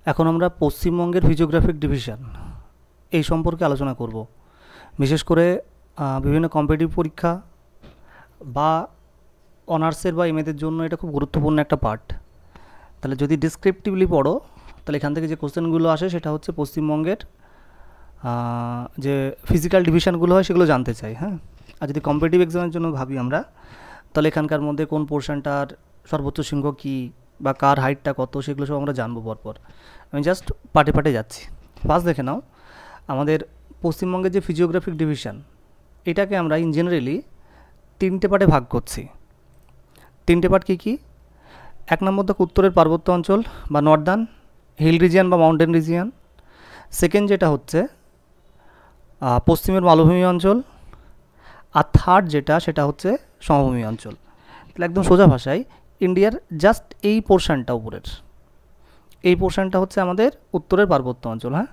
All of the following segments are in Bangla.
এখন আমরা পশ্চিমবঙ্গের ফিজিওগ্রাফিক ডিভিশন এই সম্পর্কে আলোচনা করব। বিশেষ করে বিভিন্ন কম্পিটিটিভ পরীক্ষা বা অনার্সের বা এমএদের জন্য এটা খুব গুরুত্বপূর্ণ একটা পার্ট। তাহলে যদি ডিসক্রিপটিভলি পড়ো তাহলে এখান থেকে যে কোশ্চেনগুলো আসে সেটা হচ্ছে পশ্চিমবঙ্গের যে ফিজিক্যাল ডিভিশনগুলো হয় সেগুলো জানতে চাই। হ্যাঁ, আর যদি কম্পিটিটিভ এক্সামের জন্য ভাবি আমরা, তাহলে এখানকার মধ্যে কোন পোর্শনটার সর্বোচ্চ শৃঙ্গ কী বা কার হাইটটা কত সেগুলো সব আমরা জানবো পরপর। আমি জাস্ট পার্টে পার্টে যাচ্ছি। ফার্স্ট দেখে নাও, আমাদের পশ্চিমবঙ্গের যে ফিজিওগ্রাফিক ডিভিশন এটাকে আমরা ইন জেনারেলি তিনটে পার্টে ভাগ করছি। তিনটে পার্ট কী কী? এক নম্বর দেখো উত্তরের পার্বত্য অঞ্চল বা নর্দার্ন হিল রিজিয়ান বা মাউন্টেন রিজিয়ান। সেকেন্ড যেটা হচ্ছে পশ্চিমের মালভূমি অঞ্চল। আর থার্ড যেটা সেটা হচ্ছে সমভূমি অঞ্চল। তাহলে একদম সোজা ভাষায় ইন্ডিয়ার জাস্ট এই পোর্শনটা উপরের এই পোর্শনটা হচ্ছে আমাদের উত্তরের পার্বত্য অঞ্চল। হ্যাঁ,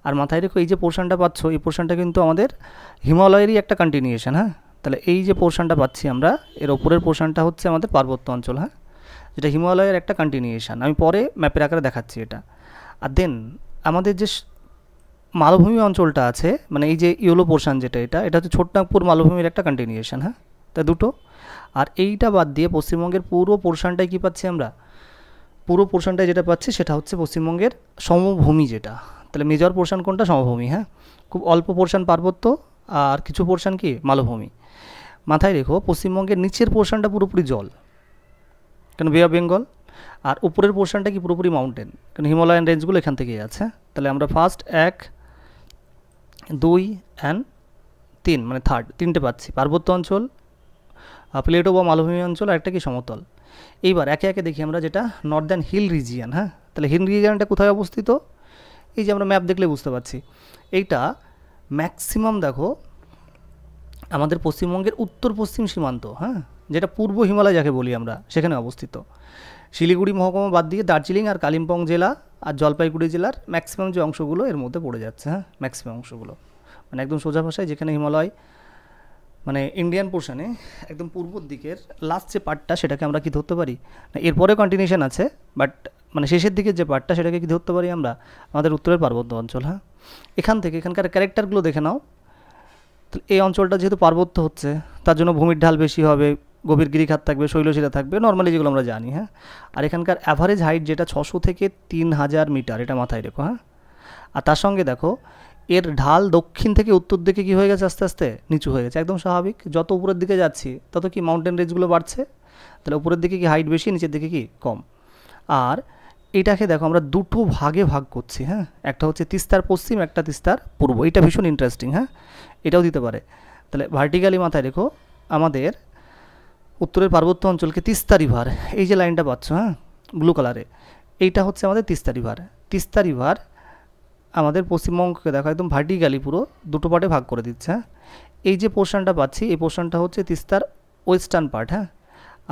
আর মাথায় রেখো এই যে পোর্শনটা পাচ্ছ এই পোর্শনটা কিন্তু আমাদের হিমালয়েরই একটা কন্টিনিউয়েশন। হ্যাঁ, তাহলে এই যে পোর্শনটা পাচ্ছি আমরা এর ওপরের পোর্শনটা হচ্ছে আমাদের পার্বত্য অঞ্চল। হ্যাঁ, যেটা হিমালয়ের একটা কন্টিনিউয়েশন। আমি পরে ম্যাপের আকারে দেখাচ্ছি এটা। আর দেন আমাদের যে মালভূমি অঞ্চলটা আছে, মানে এই যে ইয়েলো পোর্শন যেটা এটা হচ্ছে ছোটনাগপুর মালভূমির একটা কন্টিনিউয়েশন। হ্যাঁ, তা দুটো। আর এইটা বাদ দিয়ে পশ্চিমবঙ্গের পুরো পোর্শনটাই কী পাচ্ছি আমরা? পুরো পোর্শনটাই যেটা পাচ্ছি সেটা হচ্ছে পশ্চিমবঙ্গের সমভূমি যেটা। তাহলে মেজর পোর্শন কোনটা? সমভূমি। হ্যাঁ, খুব অল্প পোর্শন পার্বত্য আর কিছু পোর্শন কি মালভূমি। মাথায় রেখো পশ্চিমবঙ্গের নিচের পোর্শনটা পুরোপুরি জল, কেন বে অফ বেঙ্গল। আর উপরের পোর্শনটা কি পুরোপুরি মাউন্টেন, কারণ হিমালয়ান রেঞ্জগুলো এখান থেকেই আছে। তাহলে আমরা ফার্স্ট 1, 2 অ্যান্ড 3 মানে থার্ড তিনটে পাচ্ছি, পার্বত্য অঞ্চল, প্লেটো বা মালভূমি অঞ্চল, আর একটা কি সমতল। এইবার একে একে দেখি আমরা যেটা নর্দার্ন হিল রিজিয়ান। হ্যাঁ, তাহলে হিল রিজিয়ানটা কোথায় অবস্থিত? এই যে আমরা ম্যাপ দেখলে বুঝতে পারছি এইটা ম্যাক্সিমাম দেখো আমাদের পশ্চিমবঙ্গের উত্তর পশ্চিম সীমান্ত। হ্যাঁ, যেটা পূর্ব হিমালয় যাকে বলি আমরা সেখানে অবস্থিত। শিলিগুড়ি মহকুমা বাদ দিয়ে দার্জিলিং আর কালিম্পং জেলা আর জলপাইগুড়ি জেলার ম্যাক্সিমাম যে অংশগুলো এর মধ্যে পড়ে যাচ্ছে। হ্যাঁ, ম্যাক্সিমাম অংশগুলো মানে একদম সোজা ভাষায় যেখানে হিমালয় মানে ইন্ডিয়ান পোর্শনে একদম পূর্বর দিকের লাস্ট যে পার্টটা সেটাকে আমরা কি ধরতে পারি? না, এরপরে কন্টিনিউশন আছে, বাট মানে শেষের দিকের যে পার্টটা সেটাকে কি ধরতে পারি আমরা? আমাদের উত্তরের পার্বত্য অঞ্চল। হ্যাঁ, এখান থেকে এখানকার ক্যারেক্টারগুলো দেখে নাও। এই অঞ্চলটা যেহেতু পার্বত্য হচ্ছে তার জন্য ভূমির ঢাল বেশি হবে, গভীর গিরিখাত থাকবে, শৈলশিরা থাকবে, নর্মালি যেগুলো আমরা জানি। হ্যাঁ, আর এখানকার অ্যাভারেজ হাইট যেটা 600 থেকে 3000 মিটার, এটা মাথায় রেখো। হ্যাঁ, আর তার সঙ্গে দেখো এর ঢাল দক্ষিণ থেকে উত্তর দিকে কী হয়ে গেছে? আস্তে আস্তে নিচু হয়ে গেছে, একদম স্বাভাবিক। যত উপরের দিকে যাচ্ছি তত কি মাউন্টেন রেঞ্জগুলো বাড়ছে, তাহলে উপরের দিকে কি হাইট বেশি, নিচের দিকে কি কম। আর এটাকে দেখো আমরা দুটো ভাগে ভাগ করছি। হ্যাঁ, একটা হচ্ছে তিস্তার পশ্চিম, একটা তিস্তার পূর্ব। এটা ভীষণ ইন্টারেস্টিং। হ্যাঁ, এটাও দিতে পারে। তাহলে ভার্টিক্যালি মাথায় রেখো আমাদের উত্তরের পার্বত্য অঞ্চলকে তিস্তা রিভার, এই যে লাইনটা পাচ্ছ হ্যাঁ ব্লু কালারে, এইটা হচ্ছে আমাদের তিস্তা রিভার। তিস্তা রিভার আমাদের পশ্চিমবঙ্গকে দেখো একদম ভার্টিক্যালি পুরো দুটো পার্টে ভাগ করে দিচ্ছে। হ্যাঁ, এই যে পোর্শনটা পাচ্ছি এই পোর্শনটা হচ্ছে তিস্তার ওয়েস্টার্ন পার্ট। হ্যাঁ,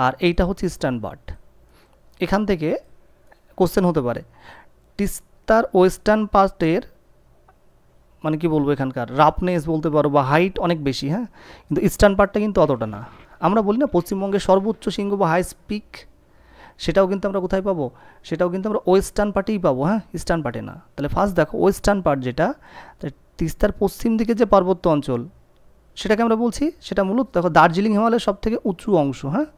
আর এইটা হচ্ছে ইস্টার্ন পার্ট। এখান থেকে কোশ্চেন হতে পারে তিস্তার ওয়েস্টার্ন পার্টের মানে কি বলবো, এখানকার রাফনেস বলতে পারো বা হাইট অনেক বেশি। হ্যাঁ, কিন্তু ইস্টার্ন পার্টটা কিন্তু অতটা না। আমরা বলি না পশ্চিমবঙ্গের সর্বোচ্চ শৃঙ্গ বা হাইস্ট পিক, সেটাও কিন্তু আমরা কোথায় পাবো? সেটাও কিন্তু আমরা ওয়েস্টার্ন পার্টেই পাবো। হ্যাঁ, ইস্টার্ন পার্টে না। তাহলে ফার্স্ট দেখো ওয়েস্টার্ন পার্ট যেটা তিস্তার পশ্চিম দিকে যে পার্বত্য অঞ্চল সেটাকে আমরা বলছি সেটা মূলত দেখো দার্জিলিং হিমালয়ের সব থেকে উঁচু অংশ। হ্যাঁ,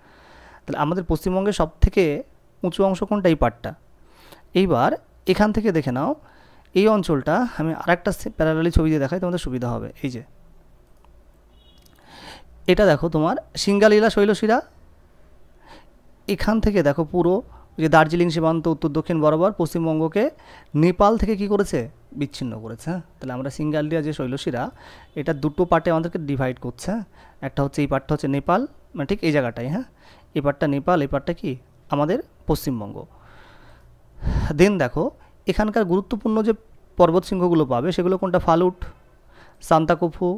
তাহলে আমাদের পশ্চিমবঙ্গের সব থেকে উঁচু অংশ কোনটা? এই পার্টটা। এইবার এখান থেকে দেখে নাও এই অঞ্চলটা, আমি আরেকটা প্যারালালি ছবি দিয়ে দেখাই তোমাদের সুবিধা হবে। এই যে এটা দেখো তোমার সিঙ্গালীলা শৈলশিরা, এখান থেকে দেখো পুরো যে দার্জিলিং সীমান্ত উত্তর দক্ষিণ বরাবর পশ্চিমবঙ্গকে নেপাল থেকে কি করেছে? বিচ্ছিন্ন করেছে। হ্যাঁ, তাহলে আমরা সিঙ্গালীলা যে শৈলশিরা এটা দুটো পার্টে আমাদেরকে ডিভাইড করছে। একটা হচ্ছে এই পার্টটা হচ্ছে নেপাল, মানে ঠিক এই জায়গাটাই। হ্যাঁ, এই পার্টটা নেপাল, এই পার্টটা কি আমাদের পশ্চিমবঙ্গ। দেন দেখো এখানকার গুরুত্বপূর্ণ যে পর্বত শৃঙ্গগুলো পাবে সেগুলো কোনটা? ফালুট, সান্তাকুফু,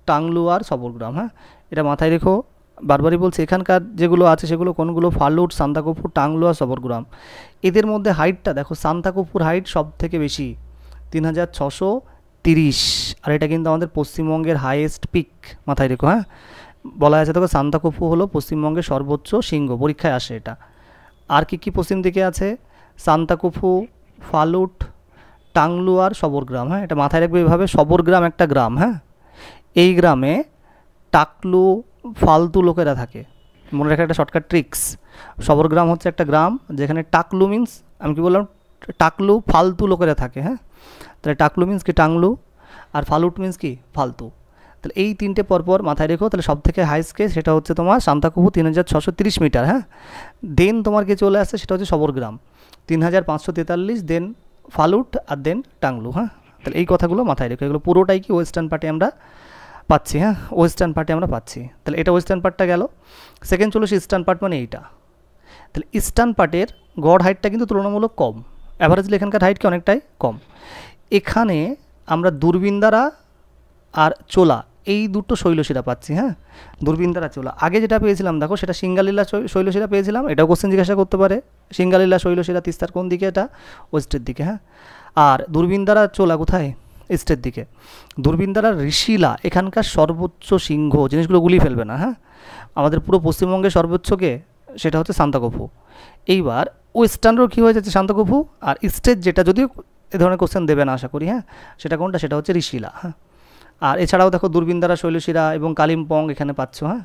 টাংলু আর সবরগ্রাম। হ্যাঁ, এটা মাথায় রেখো, বারবারই বলছি এখানকার যেগুলো আছে সেগুলো কোনগুলো? ফালুট, সান্তাকুফু, টাংলু আর সবরগ্রাম। এদের মধ্যে হাইটটা দেখো সান্তাকুফুর হাইট সব থেকে বেশি 3630, আর এটা কিন্তু আমাদের পশ্চিমবঙ্গের হাইয়েস্ট পিক, মাথায় রেখো। হ্যাঁ, বলা আছে দেখো সান্তাকুফু হলো পশ্চিমবঙ্গের সর্বোচ্চ শৃঙ্গ, পরীক্ষায় আসে এটা। আর কি কি পশ্চিম দিকে আছে? সান্তাকুফু, ফালুট, টাংলু আর সবরগ্রাম। হ্যাঁ, এটা মাথায় রাখবে এইভাবে, সবরগ্রাম একটা গ্রাম। হ্যাঁ, এই গ্রামে টাকলু ফালতু লোকেরা থাকে, মনে রাখার একটা শর্টকাট ট্রিক্স। সবরগ্রাম হচ্ছে একটা গ্রাম যেখানে টাকলু মিন্স, আমি কি বললাম, টাকলু ফালতু লোকেরা থাকে। হ্যাঁ, তাহলে টাকলু মিন্স কি টাংলু, আর ফালুট মিন্স কি ফালতু। তাহলে এই তিনটে পরপর মাথায় রেখো। তাহলে সব থেকে হাই স্কেল সেটা হচ্ছে তোমার সান্তাকুফু 3630 মিটার। হ্যাঁ, দেন তোমার কি চলে আসছে সেটা হচ্ছে সবরগ্রাম 3543, দেন ফালুট, আর দেন টাংলু। হ্যাঁ, তাহলে এই কথাগুলো মাথায় রেখো। এগুলো পুরোটাই কি ওয়েস্টার্ন পার্টে আমরা পাচ্ছি। হ্যাঁ, ওয়েস্টার্ন পার্টে আমরা পাচ্ছি। তাহলে এটা ওয়েস্টার্ন পার্টটা গেল। সেকেন্ড চলো ইস্টার্ন পার্ট, মানে এইটা। তাহলে ইস্টার্ন পার্টের গড় হাইটটা কিন্তু তুলনামূলক কম, অ্যাভারেজলি এখানকার হাইট কি অনেকটাই কম। এখানে আমরা দূরবিন্দারা আর চোলা এই দুটো শৈলশিরা পাচ্ছি। হ্যাঁ, দূরবিন্দারা চোলা। আগে যেটা পেয়েছিলাম দেখো সেটা সিঙ্গালীলা শৈলশিরা পেয়েছিলাম, এটাও কোশ্চেন জিজ্ঞাসা করতে পারে। সিঙ্গালীলা শৈলশিরা তিস্তার কোন দিকে? এটা ওয়েস্টের দিকে। হ্যাঁ, আর দূরবিন্দারা চোলা কোথায়? ইস্টের দিকে। দূরবিন্দারা ঋষিলা এখানকার সর্বোচ্চ সিংহ, জিনিসগুলো গুলিয়ে ফেলবে না। হ্যাঁ, আমাদের পুরো পশ্চিমবঙ্গের সর্বোচ্চকে সেটা হচ্ছে সান্তাকুফু। এইবার ওয়েস্টার্নেরও কী হয়ে যাচ্ছে সান্তাকুফু, আর ইস্টের যেটা যদিও এ ধরনের কোশ্চেন দেবে না আশা করি। হ্যাঁ, সেটা কোনটা? সেটা হচ্ছে ঋষিলা। হ্যাঁ, আর এছাড়াও দেখো দূরবিন্দারা শৈলশিরা এবং কালিম্পং এখানে পাচ্ছ। হ্যাঁ,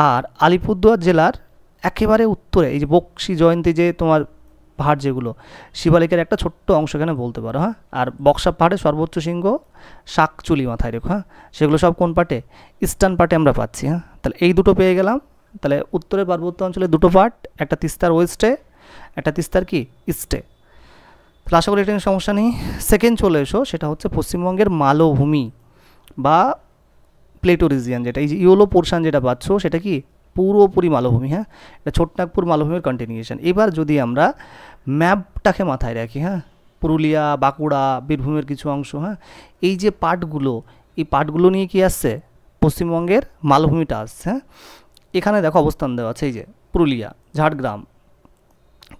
আর আলিপুরদুয়ার জেলার একেবারে উত্তরে এই যে বক্সি জয়ন্তী যে তোমার পাহাড়, যেগুলো শিবালিকের একটা ছোট্ট অংশ এখানে বলতে পারো। হ্যাঁ, আর বক্সা পাহাড়ের সর্বোচ্চ শৃঙ্গ শাকচুলি মাথায় রেখো। হ্যাঁ, সেগুলো সব কোন পার্টে? ইস্টার্ন পার্টে আমরা পাচ্ছি। হ্যাঁ, তাহলে এই দুটো পেয়ে গেলাম। তাহলে উত্তরের পার্বত্য অঞ্চলে দুটো পার্ট, একটা তিস্তার ওয়েস্টে, একটা তিস্তার কি ইস্টে। তাহলে আশা করি এটা নিয়ে সমস্যা নেই। সেকেন্ড চলে এসো, সেটা হচ্ছে পশ্চিমবঙ্গের মালভূমি বা প্লেটো রিজিয়ান, যেটা এই যে ইয়েলো পোর্শন যেটা পাচ্ছ সেটা কি পুরোপুরি মালভূমি। হ্যাঁ, এটা ছোটনাগপুর মালভূমির কন্টিনিউশন। এবার যদি আমরা ম্যাপটাকে মাথায় রাখি, হ্যাঁ, পুরুলিয়া, বাঁকুড়া, বীরভূমের কিছু অংশ, হ্যাঁ, এই যে পার্টগুলো, এই পার্টগুলো নিয়ে কি আসছে? পশ্চিমবঙ্গের মালভূমিটা আসছে। হ্যাঁ, এখানে দেখো অবস্থান দেওয়া আছে, এই যে পুরুলিয়া, ঝাড়গ্রাম,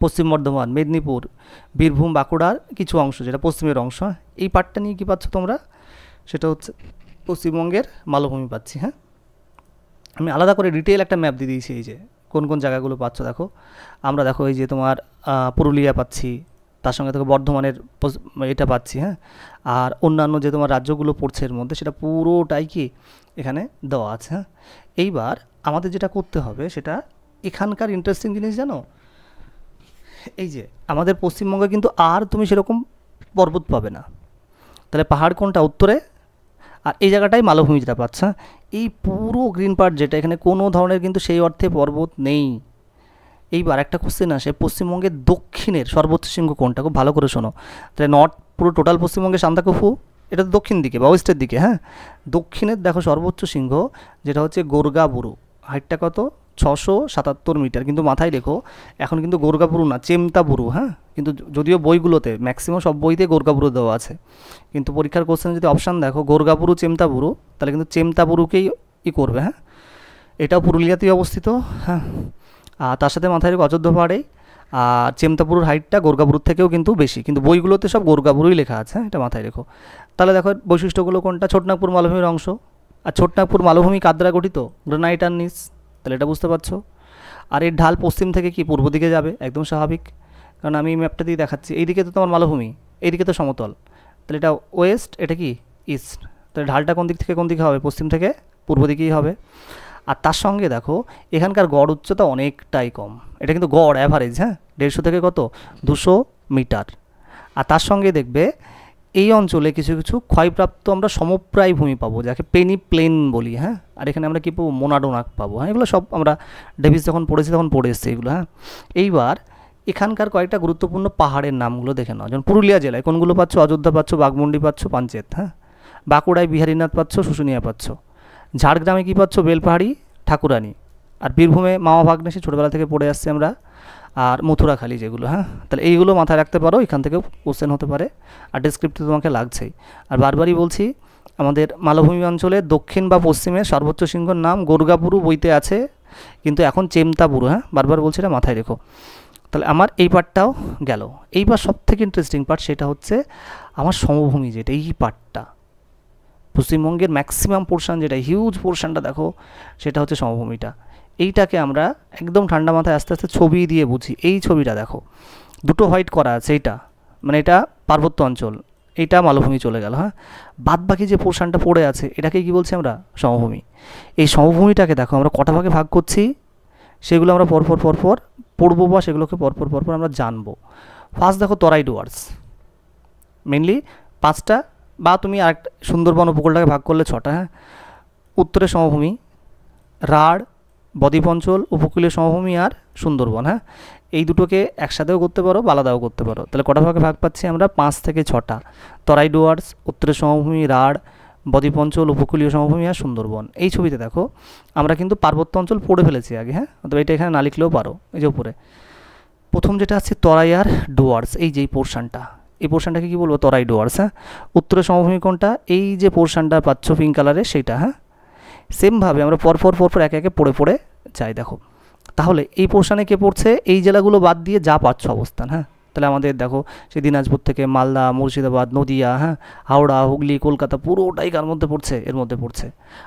পশ্চিম বর্ধমান, মেদিনীপুর, বীরভূম, বাঁকুড়ার কিছু অংশ যেটা পশ্চিমের অংশ। হ্যাঁ, এই পার্টটা নিয়ে কী পাচ্ছ তোমরা? সেটা হচ্ছে পশ্চিমবঙ্গের মালভূমি পাচ্ছি। হ্যাঁ, আমি আলাদা করে ডিটেল একটা ম্যাপ দিয়ে দিয়েছি, এই যে কোন কোন জায়গাগুলো পাচ্ছ দেখো। আমরা দেখো এই যে তোমার পুরুলিয়া পাচ্ছি, তার সঙ্গে দেখো বর্ধমানের এটা পাচ্ছি। হ্যাঁ, আর অন্যান্য যে তোমার রাজ্যগুলো পড়ছে এর মধ্যে সেটা পুরোটাই কি এখানে দেওয়া আছে। হ্যাঁ, এইবার আমাদের যেটা করতে হবে সেটা এখানকার ইন্টারেস্টিং জিনিস জানো, এই যে আমাদের পশ্চিমবঙ্গে কিন্তু আর তুমি সেরকম পর্বত পাবে না। তাহলে পাহাড় কোনটা? উত্তরে। আর এই জায়গাটাই মালভূমি যেটা পাচ্ছ। এই পুরো গ্রিন পার্ট যেটা, এখানে কোনো ধরনের কিন্তু সেই অর্থে পর্বত নেই। এইবার একটা কোশ্চেন আসে, পশ্চিমবঙ্গের দক্ষিণের সর্বোচ্চ শৃঙ্গ কোনটা? খুব ভালো করে শোনো। তাহলে নর্থ, পুরো টোটাল পশ্চিমবঙ্গের সান্তাকুফু, এটা তো দক্ষিণ দিকে বা ওয়েস্টের দিকে। হ্যাঁ, দক্ষিণের দেখো সর্বোচ্চ শৃঙ্গ যেটা হচ্ছে গোর্গাবুরু। হাইটটা কত? 677 মিটার। কিন্তু মাথায় রেখো এখন কিন্তু গোর্গাবুরু না, চেমতাবুরু। হ্যাঁ, কিন্তু যদিও বইগুলোতে ম্যাক্সিমাম সব বইতে গোর্গাবুরু দেওয়া আছে, কিন্তু পরীক্ষার কোশ্চেনে যদি অপশান দেখো গোর্গাবুরু, চেমতাবুরু, তাহলে কিন্তু চেমতাবুরুকেই করবে। হ্যাঁ, এটাও পুরুলিয়াতেই অবস্থিত। হ্যাঁ, আর তার সাথে মাথায় রেখো অযোধ্যা পাহাড়েই। আর চেমতাবুরুর হাইটটা গোর্গাবুরুর থেকেও কিন্তু বেশি, কিন্তু বইগুলোতে সব গোর্গাবুরুই লেখা আছে। হ্যাঁ, এটা মাথায় রেখো। তাহলে দেখো বৈশিষ্ট্যগুলো কোনটা? ছোটনাগপুর মালভূমির অংশ। আর ছোটনাগপুর মালভূমি কাদ দ্বারা গঠিত? গ্রানাইট আর নিস। তাহলে এটা বুঝতে পারছো। আর এর ঢাল পশ্চিম থেকে কি পূর্ব দিকে যাবে, একদম স্বাভাবিক, কারণ আমি এই ম্যাপটা দিয়ে দেখাচ্ছি। এইদিকে তো তোমার মালভূমি, এইদিকে তো সমতল, তাহলে এটা ওয়েস্ট, এটা কি ইস্ট। তাহলে ঢালটা কোন দিক থেকে কোন দিকে হবে? পশ্চিম থেকে পূর্ব দিকেই হবে। আর তার সঙ্গে দেখো এখানকার গড় উচ্চতা অনেকটাই কম, এটা কিন্তু গড় অ্যাভারেজ। হ্যাঁ, 150 থেকে কত? 200 মিটার। আর তার সঙ্গে দেখবে এই অঞ্চলে কিছু কিছু ক্ষয়প্রাপ্ত আমরা সমপ্রায় ভূমি পাবো, যাকে পেনি প্লেন বলি। হ্যাঁ, আর এখানে আমরা কী পাবো? মোনাডোনাক পাবো। হ্যাঁ, এগুলো সব আমরা ডেভিস যখন পড়েছি তখন পড়ে এসছে এগুলো। হ্যাঁ, এইবার এখানকার কয়েকটা গুরুত্বপূর্ণ পাহাড়ের নামগুলো দেখে নাও। যেমন পুরুলিয়া জেলায় কোনগুলো পাচ্ছ? অযোধ্যা পাচ্ছ, বাঘমুন্ডি পাচ্ছ, পাঞ্চেত। হ্যাঁ, বাঁকুড়ায় বিহারীনাথ পাচ্ছ, শুশুনিয়া পাচ্ছ। ঝাড়গ্রামে কী পাচ্ছ? বেলপাহাড়ি, ঠাকুরানি। আর বীরভূমে মামা ভাগ্নেশী, ছোটোবেলা থেকে পড়ে আসছে আমরা, আর মথুরাখালী যেগুলো। হ্যাঁ, তাহলে এইগুলো মাথায় রাখতে পারো, এখান থেকেও কোশ্চেন হতে পারে। আর ডেসক্রিপ্টিভ তোমাকে লাগছেই। আর বারবারই বলছি আমাদের মালভূমি অঞ্চলের দক্ষিণ বা পশ্চিমের সর্বোচ্চ শৃঙ্গের নাম গোর্গাবুরু বইতে আছে, কিন্তু এখন চেমতাবুরু। হ্যাঁ, বারবার বলছি এটা মাথায় রেখো। তাহলে আমার এই পার্টটাও গেল। এইবার সবথেকে ইন্টারেস্টিং পার্ট সেটা হচ্ছে আমার সমভূমি, যেটা এই পার্টটা পশ্চিমবঙ্গের ম্যাক্সিমাম পোর্শন, যেটা হিউজ পোর্শনটা দেখো, সেটা হচ্ছে সমভূমিটা। এইটাকে আমরা একদম ঠান্ডা মাথায় আস্তে আস্তে ছবি দিয়ে বুঝি। এই ছবিটা দেখো, দুটো হোয়াইট করা আছে, এইটা মানে এটা পার্বত্য অঞ্চল, এইটা মালভূমি চলে গেল। হ্যাঁ, বাদ বাকি যে পোর্শনটা পড়ে আছে এটাকে কি বলছি আমরা? সমভূমি। এই সমভূমিটাকে দেখো আমরা কটা ভাগে ভাগ করছি, সেগুলো আমরা পরপর পরপর পড়বো বা সেগুলোকে পরপর পরপর আমরা জানবো। ফার্স্ট দেখো তরাই ডুয়ার্স, মেনলি 5টা, বা তুমি আরেকটা সুন্দরবন উপকূলটাকে ভাগ করলে 6টা। হ্যাঁ, উত্তরে সমভূমি, রাঢ়, বদ্বীপ অঞ্চল, উপকূলীয় সমভূমি আর সুন্দরবন। হ্যাঁ, এই দুটোকে একসাথেও করতে পারো বা আলাদাও করতে পারো। তাহলে কটা ভাগে ভাগ পাচ্ছি আমরা? 5 থেকে 6টা। তরাই ডুয়ার্স, উত্তরের সমভূমি, রাঢ়, বদ্বীপ অঞ্চল, উপকূলীয় সমভূমি আর সুন্দরবন। এই ছবিতে দেখো আমরা কিন্তু পার্বত্য অঞ্চল পড়ে ফেলেছি আগে। হ্যাঁ, অথবা এটা এখানে না লিখলেও পারো। এই যে উপরে প্রথম যেটা আছে তরাই আর ডুয়ার্স, এই যে পোর্শনটা, এই পোর্শনটাকে কী বলবো? তরাই ডুয়ার্স। হ্যাঁ, উত্তরের সমভূমি কোনটা? এই যে পোর্শনটা পাচ্ছ পিঙ্ক কালারে সেইটা। হ্যাঁ, সেমভাবে আমরা পরপর পরপর একে একে পড়ে পড়ে যাই। দেখো তাহলে এই পোর্শনে কে পড়ছে? এই জেলাগুলো বাদ দিয়ে যা পাচ্ছ অবস্থান। হ্যাঁ, তাহলে আমাদের দেখো সেই দিনাজপুর থেকে মালদা, মুর্শিদাবাদ, নদিয়া, হ্যাঁ, হাওড়া, হুগলি, কলকাতা পুরোটাই কার মধ্যে পড়ছে? এর মধ্যে পড়ছে।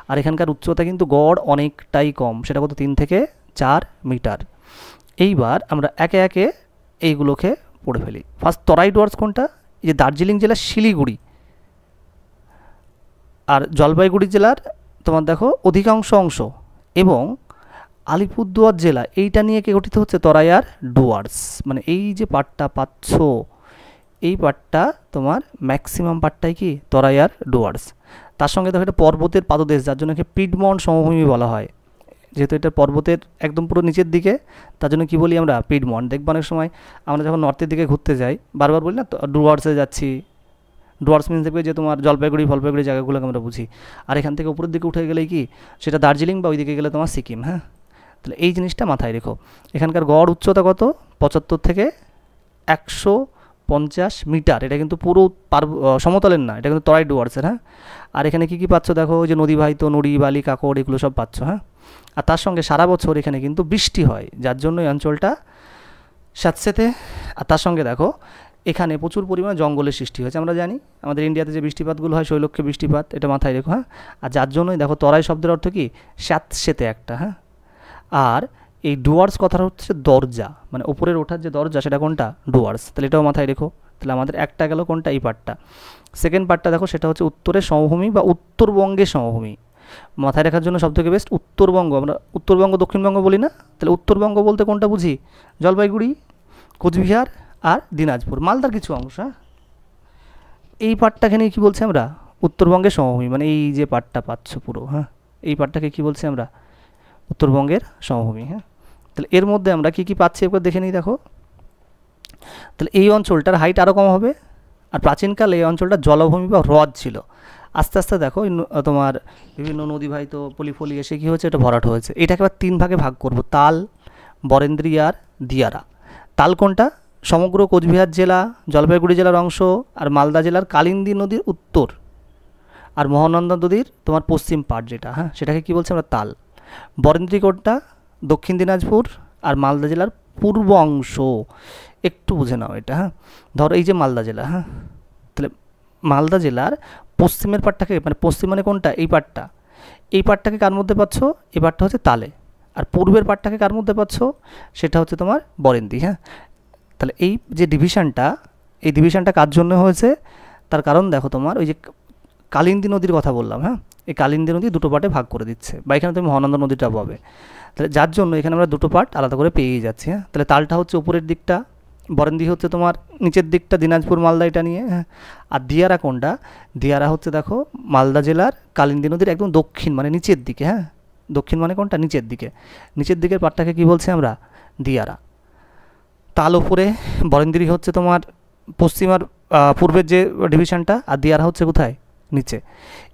আর এখানকার উচ্চতা কিন্তু গড় অনেকটাই কম, সেটা কত? 3 থেকে 4 মিটার। এইবার আমরা একে একে এইগুলোকে পড়ে ফেলি। ফার্স্ট তরাই ডুয়ার্স কোনটা? এই যে দার্জিলিং জেলার শিলিগুড়ি আর জলপাইগুড়ি জেলার তোমার দেখো অধিকাংশ অংশ এবং আলিপুরদুয়ার জেলা, এইটা নিয়ে কে গঠিত হচ্ছে? তরাই আর ডুয়ার্স। মানে এই যে পার্টটা পাচ্ছ, এই পার্টটা তোমার ম্যাক্সিমাম পার্টটাই কি? তরাই আর ডুয়ার্স। তার সঙ্গে দেখো এটা পর্বতের পাদদেশ, যার জন্য একে পিডমন্ট সমভূমি বলা হয়। যেহেতু এটা পর্বতের একদম পুরো নিচের দিকে, তার জন্য কী বলি আমরা? পিডমন্ট। দেখবো অনেক সময় আমরা যখন নর্থের দিকে ঘুরতে যাই বারবার বলি না ডুয়ার্সে যাচ্ছি। ডুয়ার্স মিন্স দেখবে যে তোমার জলপাইগুড়ি ফলপাইগুড়ি জায়গাগুলোকে আমরা বুঝি। আর এখান থেকে উপরের দিকে উঠে গেলেই কি সেটা দার্জিলিং, বা ওই দিকে গেলে তোমার সিকিম। হ্যাঁ, তাহলে এই জিনিসটা মাথায় রেখো। এখানকার গড় উচ্চতা কত? 75 থেকে 150 মিটার। এটা কিন্তু পুরো সমতলের না, এটা কিন্তু তরাই ডুয়ার্সের। হ্যাঁ, আর এখানে কী কী পাচ্ছ দেখো? ওই যে নদী বাহিত নুড়ি, বালি, কাকড়, এগুলো সব পাচ্ছ। হ্যাঁ, আর তার সঙ্গে সারা বছর এখানে কিন্তু বৃষ্টি হয়, যার জন্য এই অঞ্চলটা স্যাঁতসেঁতে। আর তার সঙ্গে দেখো এখানে প্রচুর পরিমাণে জঙ্গলের সৃষ্টি হয়েছে। আমরা জানি আমাদের ইন্ডিয়াতে যে বৃষ্টিপাতগুলো হয় শৈলক্ষে বৃষ্টিপাত, এটা মাথায় রেখো। হ্যাঁ, আর যার জন্যই দেখো তরাই শব্দের অর্থ কি? স্যাঁতসেঁতে একটা। হ্যাঁ, আর এই ডুয়ার্স কথাটা হচ্ছে দরজা, মানে ওপরের ওঠার যে দরজা সেটা কোনটা? ডুয়ার্স। তাহলে এটাও মাথায় রেখো। তাহলে আমাদের একটা গেল কোনটা? এই পার্টটা। সেকেন্ড পার্টটা দেখো, সেটা হচ্ছে উত্তরের সমভূমি বা উত্তরবঙ্গের সমভূমি। মাথায় রাখার জন্য সবথেকে বেস্ট উত্তরবঙ্গ। আমরা উত্তরবঙ্গ দক্ষিণবঙ্গ বলি না, তাহলে উত্তরবঙ্গ বলতে কোনটা বুঝি? জলপাইগুড়ি, কোচবিহার আর দিনাজপুর, মালদার কিছু অংশ। হ্যাঁ, এই পার্টটাকে নিয়ে কী বলছি আমরা? উত্তরবঙ্গের সমভূমি। মানে এই যে পার্টটা পাচ্ছ পুরো, হ্যাঁ, এই পার্টটাকে কী বলছি আমরা? উত্তরবঙ্গের সমভূমি। হ্যাঁ, তাহলে এর মধ্যে আমরা কী কী পাচ্ছি একবার দেখে নিই। দেখো তাহলে এই অঞ্চলটার হাইট আরও কম হবে। আর প্রাচীনকালে এই অঞ্চলটা জলভূমি বা হ্রদ ছিল। আস্তে আস্তে দেখো তোমার বিভিন্ন নদীবাহিত পলিফলি এসে কী হয়েছে? এটা ভরাট হয়েছে। এটাকে আবার 3 ভাগে ভাগ করব: তাল, বরেন্দ্রী আর দিয়ারা। তাল কোনটা? সমগ্র কোচবিহার জেলা, জলপাইগুড়ি জেলার অংশ আর মালদা জেলার কালিন্দী নদীর উত্তর আর মহানন্দা নদীর তোমার পশ্চিম পাড় যেটা, হ্যাঁ, সেটাকে কী বলছে আমরা? তাল। বরেন্দ্রী কোনটা? দক্ষিণ দিনাজপুর আর মালদা জেলার পূর্ব অংশ। একটু বুঝে নাও এটা। হ্যাঁ, ধরো এই যে মালদা জেলা। হ্যাঁ, তাহলে মালদা জেলার পশ্চিমের পাটটাকে, মানে পশ্চিম মানে কোনটা? এই পাটটা। এই পাটটাকে কার মধ্যে পাচ্ছ? এই পাটটা হচ্ছে তালে। আর পূর্বের পাটটাকে কার মধ্যে পাচ্ছ? সেটা হচ্ছে তোমার বরেন্দ্রী। হ্যাঁ, তাহলে এই যে ডিভিশনটা, এই ডিভিশনটা কার জন্য হয়েছে? তার কারণ দেখো তোমার ওই যে কালিন্দী নদীর কথা বললাম। হ্যাঁ, এই কালিন্দী নদী দুটো পার্টে ভাগ করে দিচ্ছে, বা এখানে তুমি মহানন্দা নদীটা পাবে। তাহলে যার জন্য এখানে আমরা দুটো পার্ট আলাদা করে পেয়েই যাচ্ছি। হ্যাঁ, তাহলে তালটা হচ্ছে উপরের দিকটা, বরেন্দ্রী হচ্ছে তোমার নিচের দিকটা, দিনাজপুর মালদা এটা নিয়ে। হ্যাঁ, আর দিয়ারা কোনটা? দিয়ারা হচ্ছে দেখো মালদা জেলার কালিন্দী নদীর একদম দক্ষিণ, মানে নিচের দিকে। হ্যাঁ, দক্ষিণ মানে কোনটা? নিচের দিকে। নিচের দিকের পাটটাকে কী বলছি আমরা? দিয়ারা। তাল উপরে, বরেন্দ্রী হচ্ছে তোমার পশ্চিমার পূর্বের যে ডিভিশনটা, আর দিয়ারা হচ্ছে কোথায়? নিচে।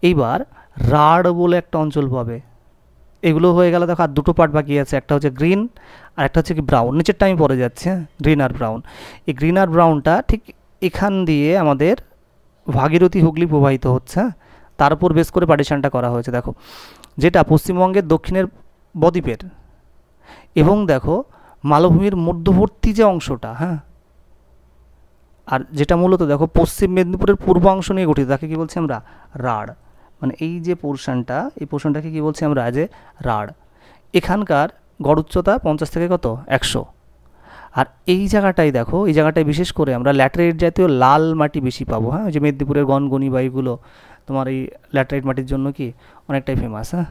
এইবার রাঢ় বলে একটা অঞ্চল পাবে। এগুলো হয়ে গেল। দেখো আর দুটো পার্ট বাকি আছে, একটা হচ্ছে গ্রিন আর একটা হচ্ছে কি ব্রাউন। নিচেরটা আমি পরে যাচ্ছি। হ্যাঁ, গ্রিন আর ব্রাউন। এই গ্রিন আর ব্রাউনটা ঠিক এখান দিয়ে আমাদের ভাগীরথী হুগলি প্রবাহিত হচ্ছে। তার উপর বেস করে পার্টিশনটা করা হয়েছে। দেখো যেটা পশ্চিমবঙ্গের দক্ষিণের বদ্বীপের, এবং দেখো মালভূমির মধ্যবর্তী যে অংশটা। হ্যাঁ, আর যেটা মূলত দেখো পশ্চিম মেদিনীপুরের পূর্বাংশ নিয়ে গঠিত, তাকে কী বলছি আমরা? রাঢ়। মানে এই যে পোর্শনটা, এই পোর্শনটাকে কী বলছি আমরা? যে রাঢ়। এখানকার গড় উচ্চতা 50 থেকে কত? 100। আর এই জায়গাটাই দেখো, এই জায়গাটায় বিশেষ করে আমরা ল্যাটেরাইট জাতীয় লাল মাটি বেশি পাবো। হ্যাঁ, ওই যে মেদিনীপুরের গনগনি বা এইগুলো তোমার এই ল্যাটেরাইট মাটির জন্য কি অনেকটাই ফেমাস। হ্যাঁ,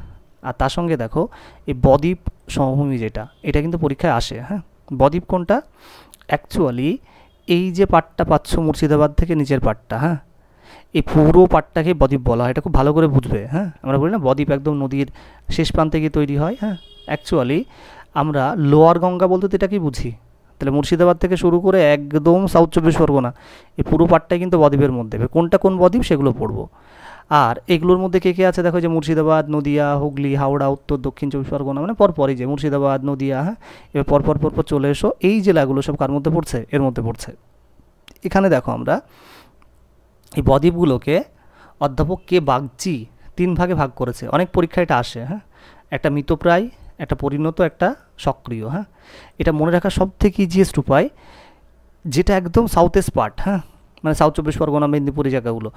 আর তার সঙ্গে দেখো এই বদ্বীপ সমভূমি যেটা, এটা কিন্তু পরীক্ষায় আসে। হ্যাঁ, বদ্বীপ কোনটা? অ্যাকচুয়ালি এই যে পাটটা পাচ্ছ মুর্শিদাবাদ থেকে নিচের পাটটা, হ্যাঁ, এই পুরো পাটটাকে বদ্বীপ বলা হয়। এটা খুব ভালো করে বুঝবে। হ্যাঁ, আমরা বলি না বদ্বীপ একদম নদীর শেষ প্রান্তে গিয়ে তৈরি হয়। হ্যাঁ, অ্যাকচুয়ালি আমরা লোয়ার গঙ্গা বলতে তো এটাকেই বুঝি। তাহলে মুর্শিদাবাদ থেকে শুরু করে একদম সাউথ চব্বিশ পরগনা, এই পুরো পাটটাই কিন্তু বদ্বীপের মধ্যে। এবার কোনটা কোন বদ্বীপ সেগুলো পড়বো। আর এগুলোর মধ্যে কে কে আছে দেখো, যে মুর্শিদাবাদ, নদিয়া, হুগলি, হাওড়া, উত্তর দক্ষিণ চব্বিশ পরগনা, মানে পরপরই যে মুর্শিদাবাদ, নদিয়া। হ্যাঁ, এবার পরপর পরপর চলে এসো, এই জেলাগুলো সব কার মধ্যে পড়ছে? এর মধ্যে পড়ছে। এখানে দেখো আমরা এই বদ্বীপগুলোকে অধ্যাপক কে বাগচি 3 ভাগে ভাগ করেছে। অনেক পরীক্ষায় এটা আসে। হ্যাঁ, একটা মৃতপ্রায়, একটা পরিণত, একটা সক্রিয়। হ্যাঁ, এটা মনে রাখা সব থেকে ইজিয়েস্ট উপায়, যেটা একদম সাউথেস্ট পার্ট। হ্যাঁ, মানে সাউথ চব্বিশ পরগনা, মেদিনীপুর এই জায়গাগুলো,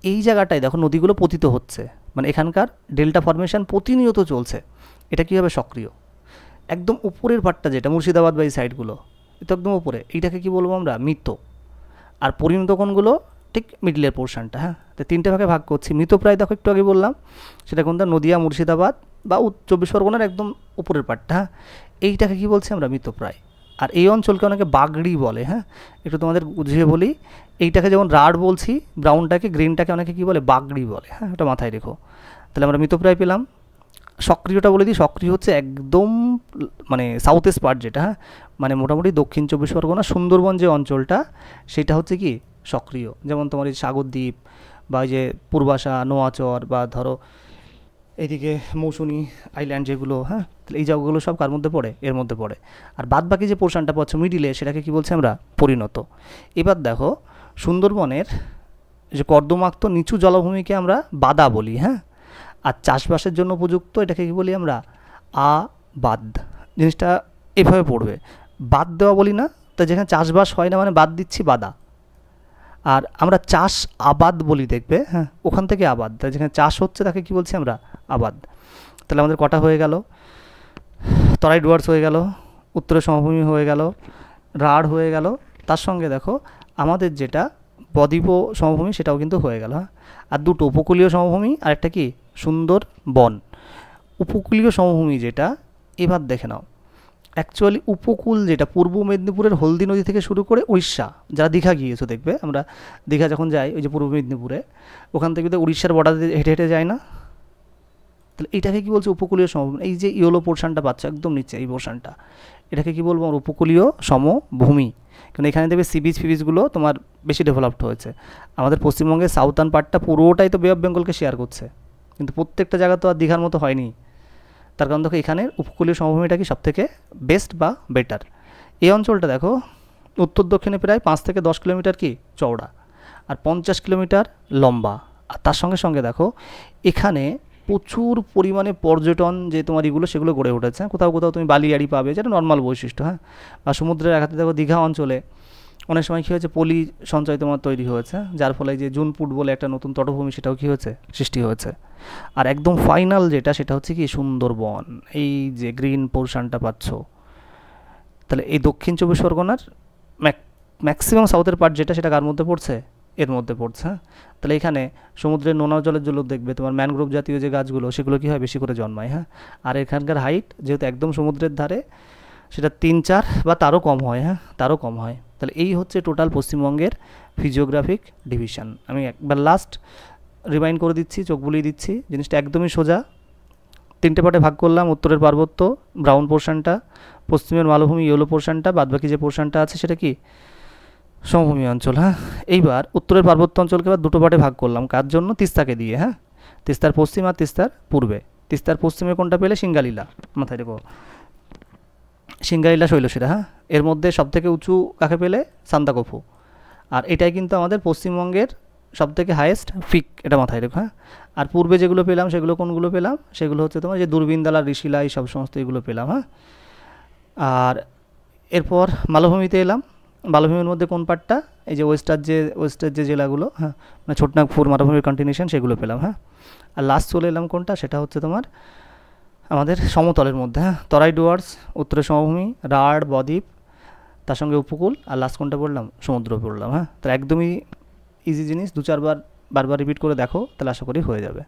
এই জায়গাটায় দেখো নদীগুলো পতিত হচ্ছে, মানে এখানকার ডেল্টা ফরমেশন প্রতিনিয়ত চলছে। এটা কী হবে? সক্রিয়। একদম উপরের পার্টটা যেটা মুর্শিদাবাদ বা এই সাইডগুলো, এটা একদম উপরে, এইটাকে কি বলবো আমরা? মৃত। আর পরিণত কোনগুলো? ঠিক মিডলের পোর্শনটা। হ্যাঁ, তো 3টে ভাগে ভাগ করছি। মৃতপ্রায় দেখো একটু আগে বললাম, সেটা কোনটা? নদিয়া, মুর্শিদাবাদ বা চব্বিশ পরগনার একদম উপরের পার্টটা। হ্যাঁ, এইটাকে কি বলছি আমরা? মৃতপ্রায়। আর এই অঞ্চলকে অনেকে বাগড়ি বলে। হ্যাঁ, একটু তোমাদের বুঝিয়ে বলি, এইটাকে যেমন রাড বলছি, ব্রাউনটাকে, গ্রিনটাকে অনেকে কী বলে? বাগড়ি বলে। হ্যাঁ, ওটা মাথায় রেখো। তাহলে আমরা মৃতপ্রায় পেলাম। সক্রিয়টা বলে দিই, সক্রিয় হচ্ছে একদম মানে সাউথেস্ট পার্ট যেটা। হ্যাঁ, মানে মোটামুটি দক্ষিণ চব্বিশ পরগনা, সুন্দরবন যে অঞ্চলটা, সেটা হচ্ছে কি সক্রিয়। যেমন তোমার এই সাগরদ্বীপ বা এই যে পূর্বাশা, নোয়াচর, বা ধরো এইদিকে মৌসুনি আইল্যান্ড যেগুলো। হ্যাঁ, তাহলে এই জায়গাগুলো সব কার মধ্যে পড়ে? এর মধ্যে পড়ে। আর বাদ বাকি যে পোর্শনটা পাচ্ছ মিডিলে, সেটাকে কি বলছি আমরা? পরিণত। এবার দেখো সুন্দরবনের যে কর্দমাক্ত নিচু জলাভূমিকে আমরা বাদা বলি। হ্যাঁ, আর চাষবাসের জন্য উপযুক্ত এটাকে কি বলি আমরা? আবাদ। জিনিসটা এভাবে পড়বে, বাদ দেওয়া বলি না, তা যেখানে চাষবাস হয় না মানে বাদ দিচ্ছি বাদা। আর আমরা চাষ আবাদ বলি, দেখবে। হ্যাঁ, ওখান থেকে আবাদ, তাই যেখানে চাষ হচ্ছে তাকে কি বলছি আমরা? আবাদ। তাহলে আমাদের কটা হয়ে গেল? তরাই ডুয়ার্স হয়ে গেল, উত্তরের সমভূমি হয়ে গেল, রাঢ় হয়ে গেল, তার সঙ্গে দেখো আমাদের যেটা বদ্বীপ সমভূমি সেটাও কিন্তু হয়ে গেল। হ্যাঁ, আর দুটো উপকূলীয় সমভূমি আর একটা কি সুন্দর বন। উপকূলীয় সমভূমি যেটা, এবার দেখে নাও, অ্যাকচুয়ালি উপকূল যেটা পূর্ব মেদিনীপুরের হলদি নদী থেকে শুরু করে উড়িষ্যা, যারা দীঘা গিয়েছো দেখবে, আমরা দীঘা যখন যাই ওই যে পূর্ব মেদিনীপুরে, ওখান থেকে তো উড়িষ্যার বর্ডার হেঁটে হেঁটে যায় না? তাহলে এটাকে কি বলছে? উপকূলীয় সমভূমি। এই যে ইয়েলো পোর্শনটা পাচ্ছ একদম নিচে, এই পোর্শনটা, এটাকে কি বলবো? আমরা উপকূলীয় সমভূমি। কারণ এখানে দেখবে সি বিচ ফিবিচগুলো তোমার বেশি ডেভেলপড হয়েছে। আমাদের পশ্চিমবঙ্গের সাউথার্ন পার্টটা পুরোটাই তো বে অফ বেঙ্গলকে শেয়ার করছে, কিন্তু প্রত্যেকটা জায়গা তো আর দীঘার মতো হয়নি। তার কারণ দেখো এখানের উপকূলীয় সমভূমিটা কি সবথেকে বেস্ট বা বেটার। এই অঞ্চলটা দেখো উত্তর দক্ষিণে প্রায় 5 থেকে 10 কিলোমিটার কি চওড়া, আর 50 কিলোমিটার লম্বা। আর তার সঙ্গে সঙ্গে দেখো এখানে প্রচুর পরিমাণে পর্যটন যে তোমার এগুলো সেগুলো গড়ে উঠেছে। কোথাও কোথাও তুমি বালিয়াড়ি পাবে, যেটা নর্মাল বৈশিষ্ট্য। হ্যাঁ, বা সমুদ্রের আঘাতে দেখো দীঘা অঞ্চলে অনেক সময় কী হয়েছে? পলি সঞ্চয় তোমার তৈরি হয়েছে, যার ফলে যে জুনপুট বলে একটা নতুন তটভূমি সেটাও কী হয়েছে? সৃষ্টি হয়েছে। আর একদম ফাইনাল যেটা, সেটা হচ্ছে কি সুন্দরবন। এই যে গ্রিন পোর্শনটা পাচ্ছ, তাহলে এই দক্ষিণ চব্বিশ পরগনার ম্যাক্সিমাম সাউথের পার্ট যেটা, সেটা কার মধ্যে পড়ছে? এর মধ্যে পড়ছে। হ্যাঁ, তাহলে এখানে সমুদ্রের নোনা জলের জন্য দেখবে তোমার ম্যানগ্রোভ জাতীয় যে গাছগুলো, সেগুলো কী হয়? বেশি করে জন্মায়। হ্যাঁ, আর এখানকার হাইট যেহেতু একদম সমুদ্রের ধারে, সেটা 3-4 বা তারও কম হয়। হ্যাঁ, তারও কম হয়। তাহলে এই হচ্ছে টোটাল পশ্চিমবঙ্গের ফিজিওগ্রাফিক ডিভিশন। আমি একবার লাস্ট রিমাইন্ড করে দিচ্ছি, চোখ বুলিয়ে দিচ্ছি, জিনিসটা একদমই সোজা। 3টে পার্টে ভাগ করলাম, উত্তরের পার্বত্য ব্রাউন পোর্শনটা, পশ্চিমের মালভূমি ইয়েলো পোর্শনটা, বাদবাকি যে পোর্শনটা আছে সেটা কি সমভূমি অঞ্চল। হ্যাঁ, এইবার উত্তরের পার্বত্য অঞ্চলকে এবার দুটো পার্টে ভাগ করলাম, কার জন্য? তিস্তাকে দিয়ে। হ্যাঁ, তিস্তার পশ্চিম আর তিস্তার পূর্বে। তিস্তার পশ্চিমে কোনটা পেলে? সিঙ্গালীলা, মাথায় রেখো, সিঙ্গালীলা শৈলশিরা। হ্যাঁ, এর মধ্যে সবথেকে উঁচু কাকে পেলে? সান্দাকফু। আর এটাই কিন্তু আমাদের পশ্চিমবঙ্গের সবথেকে হাইয়েস্ট পিক, এটা মাথায় রেখো। হ্যাঁ, আর পূর্বে যেগুলো পেলাম সেগুলো কোনগুলো পেলাম? সেগুলো হচ্ছে তোমার যে দূরবীনদালা, ঋষিলা, এই সব সমস্ত এগুলো পেলাম। হ্যাঁ, আর এরপর মালভূমিতে এলাম। মালভূমির মধ্যে কোন পার্টটা? এই যে ওয়েস্টের যে জেলাগুলো, হ্যাঁ, মানে ছোটনাগপুর মালভূমির কন্টিনিউশন, সেগুলো পেলাম। হ্যাঁ, আর লাস্ট চলে এলাম কোনটা? সেটা হচ্ছে তোমার আমাদের সমতলের মধ্যে। হ্যাঁ, তরাই ডুয়ার্স, উত্তরের সমভূমি, রাঢ়, বদ্বীপ, তার সঙ্গে উপকূল, আর লাস্ট কোনটা পড়লাম, সমুদ্র পড়লাম। হ্যাঁ, তাহলে একদমই ইজি জিনিস, দু চারবার বারবার রিপিট করে দেখো, তাহলে আশা করি হয়ে যাবে।